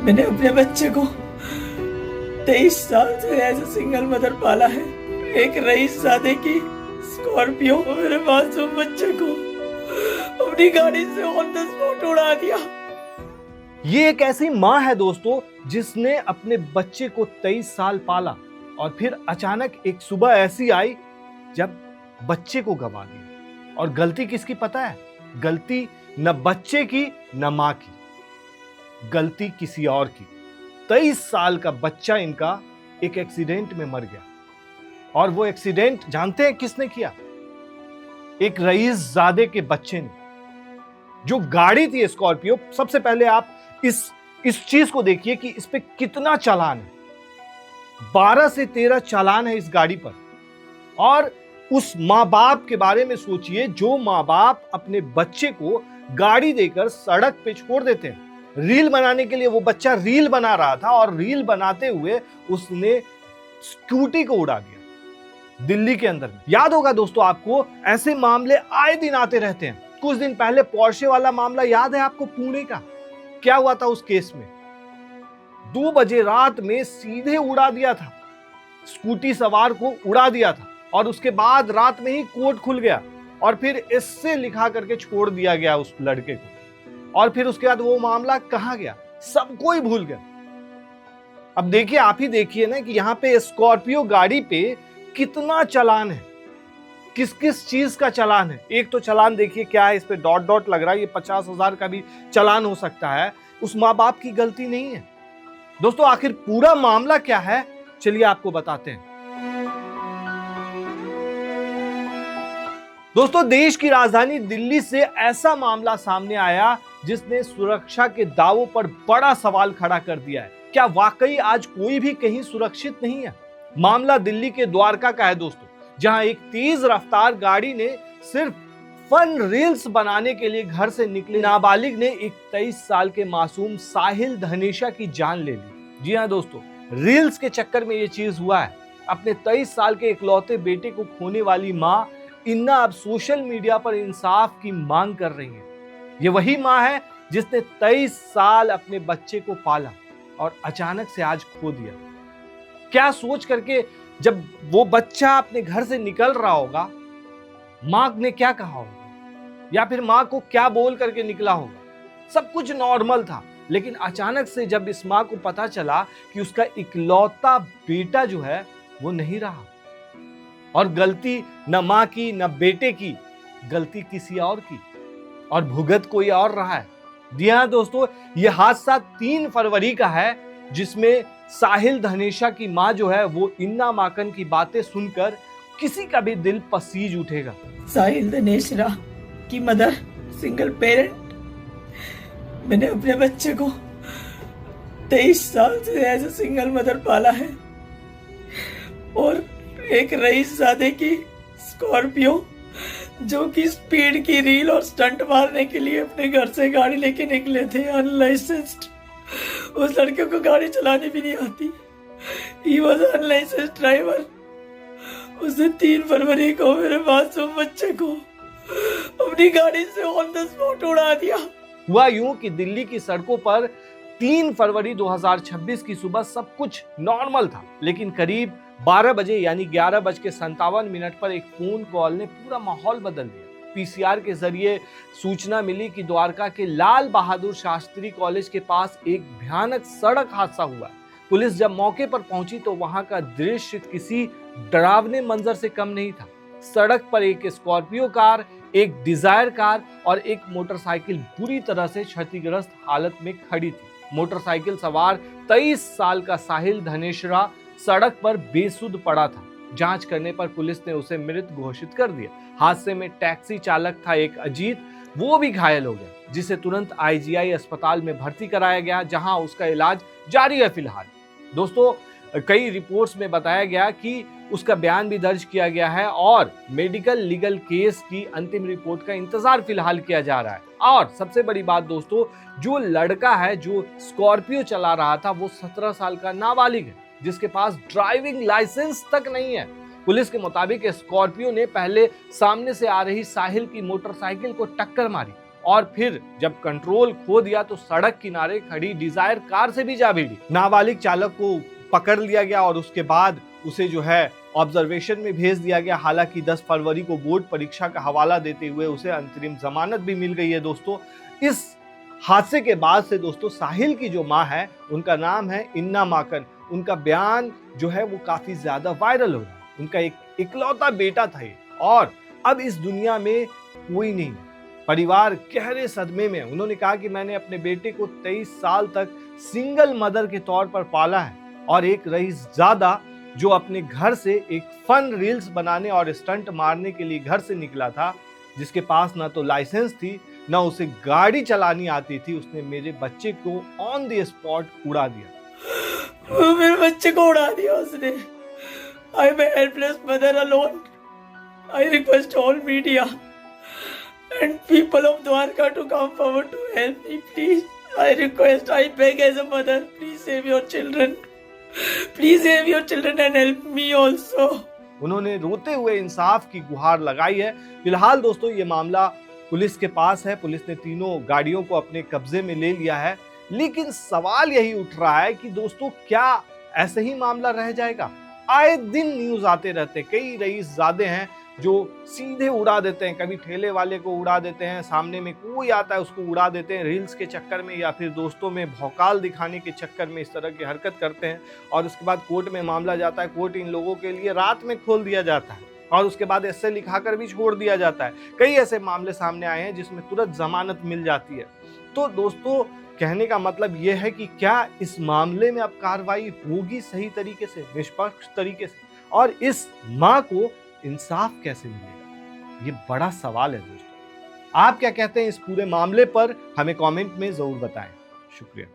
मैंने अपने बच्चे को 23 साल से एज ए सिंगल मदर पाला है। एक रईसजादे की स्कॉर्पियो मेरे मासूम बच्चे को अपनी गाड़ी से ऑन द स्पॉट उड़ा दिया। ये एक ऐसी माँ है दोस्तों जिसने अपने बच्चे को 23 साल पाला और फिर अचानक एक सुबह ऐसी आई जब बच्चे को गवा दिया। और गलती किसकी पता है? गलती न बच्चे की न माँ की, गलती किसी और की। 23 साल का बच्चा इनका एक एक्सीडेंट में मर गया। और वो एक्सीडेंट जानते हैं किसने किया? एक रईसजादे के बच्चे ने। जो गाड़ी थी स्कॉर्पियो, सबसे पहले आप इस चीज को देखिए कि इस पे कितना चालान है। 12 से 13 चालान है इस गाड़ी पर। और उस माँ बाप के बारे में सोचिए, जो माँ बाप अपने बच्चे को गाड़ी देकर सड़क पे छोड़ देते हैं। रील बनाने के लिए वो बच्चा रील बना रहा था और रील बनाते हुए उसने स्कूटी को उड़ा दिया दिल्ली के अंदर में। याद होगा दोस्तों आपको, ऐसे मामले आए दिन आते रहते हैं। कुछ दिन पहले पोर्शे वाला मामला याद है आपको, पुणे का? क्या हुआ था उस केस में? 2 बजे रात में सीधे उड़ा दिया था, स्कूटी सवार को उड़ा दिया था। और उसके बाद रात में ही कोर्ट खुल गया और फिर इससे लिखा करके छोड़ दिया गया उस लड़के को। और फिर उसके बाद वो मामला कहां गया? सब कोई भूल गया। अब देखिए, आप ही देखिए ना कि यहाँ पे स्कॉर्पियो गाड़ी पे कितना चालान है, किस किस चीज का चालान है। एक तो चालान देखिए क्या है, इस पे डॉट डॉट लग रहा है। ये 50,000 का भी चालान हो सकता है। उस माँ बाप की गलती नहीं है। दोस्तों आखिर पूरा मामला क्या है, चलिए आपको बताते हैं। दोस्तों, देश की राजधानी दिल्ली से ऐसा मामला सामने आया जिसने सुरक्षा के दावों पर बड़ा सवाल खड़ा कर दिया है। क्या वाकई आज कोई भी कहीं सुरक्षित नहीं है? मामला दिल्ली के द्वारका का है दोस्तों, जहां एक तेज रफ्तार गाड़ी ने सिर्फ फन रील्स बनाने के लिए घर से निकले नाबालिग ने एक 23 साल के मासूम साहिल धनेशा की जान ले ली। जी हां दोस्तों, रील्स के चक्कर में ये चीज हुआ है। अपने 23 साल के इकलौते बेटे को खोने वाली मां इन्ना अब सोशल मीडिया पर इंसाफ की मांग कर रही है। ये वही मां है जिसने 23 साल अपने बच्चे को पाला और अचानक से आज खो दिया। क्या सोच करके जब वो बच्चा अपने घर से निकल रहा होगा, मां ने क्या कहा होगा, या फिर मां को क्या बोल करके निकला होगा? सब कुछ नॉर्मल था, लेकिन अचानक से जब इस मां को पता चला कि उसका इकलौता बेटा जो है वो नहीं रहा, और गलती न मां की न बेटे की, गलती किसी और की, और भुगत कोई और रहा है। जी हां दोस्तों, यह हादसा 3 फरवरी का है, जिसमें साहिल धनेशा की मां जो है वो इन्ना माकन की बातें सुनकर किसी का भी दिल पसीज उठेगा। साहिल धनेशा की मदर, सिंगल पेरेंट। मैंने अपने बच्चे को 23 साल से एज ए सिंगल मदर पाला है। और एक रईसजादे की स्कॉर्पियो, जो कि स्पीड की रील और स्टंट मारने के लिए अपने घर से गाड़ी लेके निकले थे, अनलाइसेंस्ड। उस लड़के को गाड़ी चलानी भी नहीं आती। He was unlicensed driver. उसने 3 फरवरी को मेरे मासूम बच्चे को अपनी गाड़ी से ऑन द स्पॉट उड़ा दिया। हुआ यूं कि दिल्ली की सड़कों पर 3 फरवरी 2026 की सुबह सब कुछ नॉर्मल था, लेकिन करीब 12 बजे यानी 11:57 पर एक फोन कॉल ने पूरा माहौल बदल दिया। पीसीआर के जरिए सूचना मिली कि द्वारका के लाल बहादुर शास्त्री कॉलेज के पास एक भयानक सड़क हादसा हुआ। पुलिस जब मौके पर पहुंची तो वहां का दृश्य किसी डरावने मंजर से कम नहीं था। सड़क पर एक स्कॉर्पियो कार, एक डिजायर कार और एक मोटरसाइकिल बुरी तरह से क्षतिग्रस्त हालत में खड़ी थी। मोटरसाइकिल सवार 23 साल का साहिल धनेशा सड़क पर बेसुध पड़ा था। जांच करने पर पुलिस ने उसे मृत घोषित कर दिया। हादसे में टैक्सी चालक था एक अजीत, वो भी घायल हो गया, जिसे तुरंत आईजीआई अस्पताल में भर्ती कराया गया, जहां उसका इलाज जारी है फिलहाल। दोस्तों, कई रिपोर्ट्स में बताया गया कि उसका बयान भी दर्ज किया गया है और मेडिकल लीगल केस की अंतिम रिपोर्ट का इंतजार फिलहाल किया जा रहा है। और सबसे बड़ी बात दोस्तों, जो लड़का है जो स्कॉर्पियो चला रहा था वो 17 साल का नाबालिग है, जिसके पास ड्राइविंग लाइसेंस तक नहीं है। पुलिस के मुताबिक स्कॉर्पियो ने पहले सामने से आ रही साहिल की मोटरसाइकिल को टक्कर मारी और फिर जब कंट्रोल खो दिया तो सड़क किनारे खड़ी डिजायर कार से भी जा भिड़ी। नाबालिग चालक को पकड़ लिया गया और उसके बाद उसे जो है ऑब्जर्वेशन में भेज दिया गया। हालांकि 10 फरवरी को बोर्ड परीक्षा का हवाला देते हुए उसे अंतरिम जमानत भी मिल गई है। दोस्तों, इस हादसे के बाद से दोस्तों साहिल की जो मां है उनका नाम है इन्ना माकन। उनका बयान जो है वो काफी ज्यादा वायरल हो रहा है। उनका एक इकलौता बेटा था ये और अब इस दुनिया में कोई नहीं। परिवार गहरे सदमे में। उन्होंने कहा कि मैंने अपने बेटे को 23 साल तक सिंगल मदर के तौर पर पाला है और एक रईसजादा जो अपने घर से एक फन रील्स बनाने और स्टंट मारने के लिए घर से निकला था, जिसके पास ना तो लाइसेंस थी ना उसे गाड़ी चलानी आती थी, उसने मेरे बच्चे को ऑन द स्पॉट उड़ा दिया। मेरे बच्चे को उड़ा दिया उसने। I am a helpless mother alone. I request all media and people of Dwarka to come forward to help me please. I request, I beg as a mother, please save your children. Please save your children and help me also. उन्होंने रोते हुए इंसाफ की गुहार लगाई है। फिलहाल दोस्तों ये मामला पुलिस के पास है। पुलिस ने तीनों गाड़ियों को अपने कब्जे में ले लिया है। लेकिन सवाल यही उठ रहा है कि दोस्तों क्या ऐसे ही मामला रह जाएगा? आए दिन न्यूज आते रहते हैं। कई रईसजादे हैं जो सीधे उड़ा देते हैं, कभी ठेले वाले को उड़ा देते हैं, सामने में कोई आता है उसको उड़ा देते हैं रील्स के चक्कर में या फिर दोस्तों में भौकाल दिखाने के चक्कर में इस तरह की हरकत करते हैं और उसके बाद कोर्ट में मामला जाता है। कोर्ट इन लोगों के लिए रात में खोल दिया जाता है और उसके बाद एस्से लिखाकर भी छोड़ दिया जाता है। कई ऐसे मामले सामने आए हैं जिसमें तुरंत जमानत मिल जाती है। तो दोस्तों कहने का मतलब यह है कि क्या इस मामले में अब कार्रवाई होगी सही तरीके से, निष्पक्ष तरीके से, और इस मां को इंसाफ कैसे मिलेगा? ये बड़ा सवाल है दोस्तों। आप क्या कहते हैं इस पूरे मामले पर? हमें कमेंट में जरूर बताएं। शुक्रिया।